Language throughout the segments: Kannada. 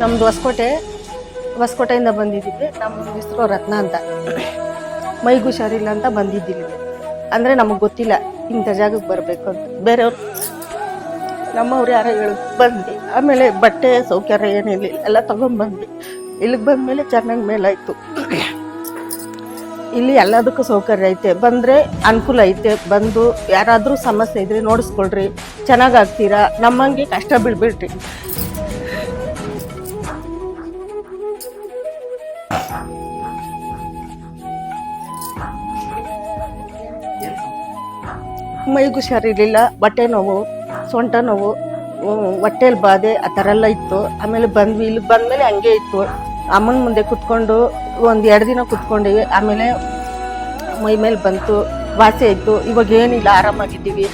ನಮ್ದು ಹೊಸಕೋಟೆಯಿಂದ ಬಂದಿದ್ದೀವಿ. ನಮ್ಮ ಹೆಸರು ರತ್ನ ಅಂತ. ಮೈಗೂ ಹುಷಾರಿಲ್ಲ ಅಂತ ಬಂದಿದ್ದೀವಿ. ಅಂದರೆ ನಮಗೆ ಗೊತ್ತಿಲ್ಲ ಇಂಥ ಜಾಗಕ್ಕೆ ಬರಬೇಕು ಅಂತ. ಬೇರೆಯವ್ರು ನಮ್ಮವ್ರು ಯಾರೋ ಹೇಳಿ ಬಂದ್ವಿ. ಆಮೇಲೆ ಬಟ್ಟೆ ಸೌಕರ್ಯ ಏನಿರಲಿಲ್ಲ, ಎಲ್ಲ ತೊಗೊಂಡ್ಬಂದ್ವಿ. ಇಲ್ಲಿಗೆ ಬಂದಮೇಲೆ ಚೆನ್ನಾಗಿ ಮೇಲಾಯಿತು. ಇಲ್ಲಿ ಎಲ್ಲದಕ್ಕೂ ಸೌಕರ್ಯ ಐತೆ, ಬಂದರೆ ಅನುಕೂಲ ಐತೆ. ಬಂದು ಯಾರಾದರೂ ಸಮಸ್ಯೆ ಇದ್ರೆ ನೋಡಿಸ್ಕೊಳ್ರಿ, ಚೆನ್ನಾಗಾಗ್ತೀರಾ. ನಮ್ಮಂಗೆ ಕಷ್ಟ ಬೀಳ್ಬಿಡ್ರಿ. ಮೈಗೂ ಹುಷಾರಿರಲಿಲ್ಲ, ಬಟ್ಟೆ ನೋವು, ಸೊಂಟ ನೋವು, ಹೊಟ್ಟೆಲಿ ಬಾಧೆ ಆ ಥರ ಎಲ್ಲ ಇತ್ತು. ಆಮೇಲೆ ಬಂದ್ವಿ. ಇಲ್ಲಿಗೆ ಬಂದಮೇಲೆ ಹಂಗೆ ಇತ್ತು. ಅಮ್ಮನ ಮುಂದೆ ಕುತ್ಕೊಂಡು 1-2 ದಿನ ಕುತ್ಕೊಂಡಿವಿ. ಆಮೇಲೆ ಮೈ ಮೇಲೆ ಬಂತು, ವಾಸಿ ಆಯಿತು. ಇವಾಗ ಏನಿಲ್ಲ, ಆರಾಮಾಗಿದ್ದೀವಿ.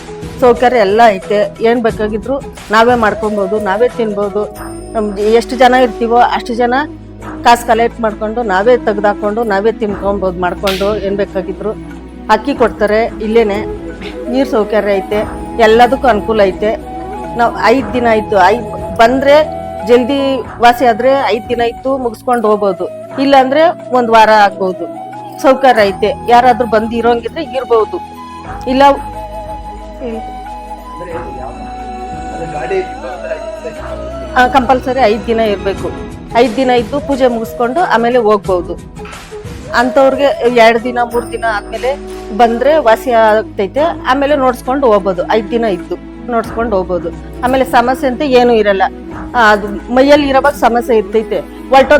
ಸೌಕರ್ಯ ಎಲ್ಲ ಐತೆ. ಏನು ಬೇಕಾಗಿದ್ರು ನಾವೇ ಮಾಡ್ಕೊಬೋದು, ನಾವೇ ತಿನ್ಬೋದು. ನಮ್ಗೆ ಎಷ್ಟು ಜನ ಇರ್ತೀವೋ ಅಷ್ಟು ಜನ ಕಾಸು ಕಲೆಕ್ಟ್ ಮಾಡ್ಕೊಂಡು ನಾವೇ ತೆಗ್ದಾಕೊಂಡು ನಾವೇ ತಿನ್ಕೊಬೋದು ಮಾಡ್ಕೊಂಡು. ಏನು ಬೇಕಾಗಿದ್ರು ಅಕ್ಕಿ ಕೊಡ್ತಾರೆ. ಇಲ್ಲೇನೆ ನೀರು ಸೌಕರ್ಯ ಐತೆ, ಎಲ್ಲದಕ್ಕೂ ಅನುಕೂಲ ಐತೆ. ನಾವು 5 ದಿನ ಆಯಿತು. ಬಂದರೆ ಜಲ್ದಿ ವಾಸಿ ಆದರೆ 5 ದಿನ ಇತ್ತು ಮುಗಿಸ್ಕೊಂಡು ಹೋಗ್ಬೋದು. ಇಲ್ಲಾಂದರೆ 1 ವಾರ ಆಗ್ಬೋದು. ಸೌಕರ್ಯ ಐತೆ. ಯಾರಾದರೂ ಬಂದು ಇರೋಂಗಿದ್ರೆ ಇರ್ಬೋದು. ಇಲ್ಲ ಕಂಪಲ್ಸರಿ 5 ದಿನ ಇರಬೇಕು. 5 ದಿನ ಇದ್ದು ಪೂಜೆ ಮುಗಿಸ್ಕೊಂಡು ಆಮೇಲೆ ಹೋಗ್ಬೋದು. ಅಂಥವ್ರಿಗೆ 2 ದಿನ 3 ದಿನ ಆದಮೇಲೆ ಬಂದರೆ ವಾಸಿ ಆಗ್ತೈತೆ. ಆಮೇಲೆ ನೋಡ್ಸ್ಕೊಂಡು ಹೋಗ್ಬೋದು. 5 ದಿನ ಇದ್ದು ನೋಡ್ಸ್ಕೊಂಡು ಹೋಗ್ಬೋದು. ಆಮೇಲೆ ಸಮಸ್ಯೆ ಅಂತ ಏನೂ ಇರಲ್ಲ. ಅದು ಮೈಯಲ್ಲಿ ಇರೋವಾಗ ಸಮಸ್ಯೆ ಇರ್ತೈತೆ. ಹೊರ್ಟೋದ್